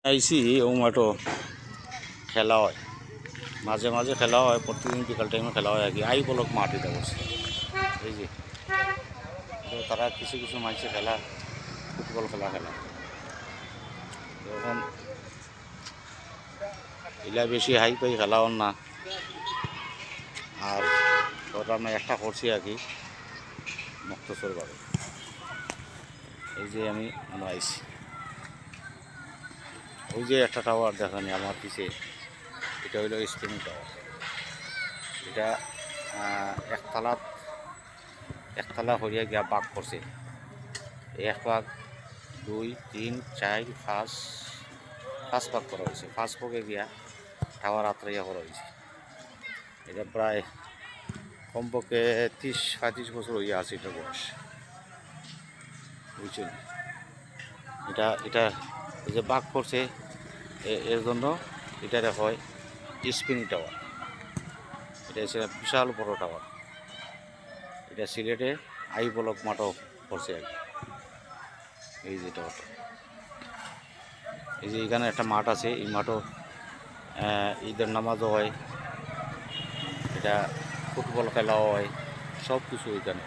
আইসি ও মাঠও খেলা হয়, মাঝে মাঝে খেলা হয়, প্রতিদিন বিকাল টাইমে খেলা হয় আর কি। আই বলক মাঠ এটা বসে, এই যে তো তারা কিছু কিছু মানুষে খেলা ফুটবল খেলা এখন এলা বেশি হাই পাই খেলা হন না। আর ওটা আমি একটা করছি আর কি মুক্তসরভাবে। এই যে আমি আইসি, ওই যে একটা টাওয়ার দেখানি আমার পিছে, এটা হইল স্পিনিং টাওয়ার। এটা একতলা হইয়া গিয়া বাঘ করছে, এক ভাগ, দুই, তিন, চার, পাঁচ ভাগ করা হয়েছে। পাঁচ ভাগে গিয়া টাওয়ার আত্রাইয়া করা হয়েছে। এটা প্রায় কমপক্ষে 30-35 বছর হইয়া আছে এটা বয়স, বুঝছেন। এটা যে বাঘ করছে এর জন্য এটারে হয় স্পিনিং টাওয়ার। এটা হচ্ছে বিশাল বড় টাওয়ার। এটা সিলেটে আই বলক মাঠও করছে আর কি। এই যে টাওয়ারটা, এই যে এখানে একটা মাঠ আছে, এই মাঠও ঈদের নামাজও হয়, এটা ফুটবল খেলাও হয়, সব কিছু এখানে।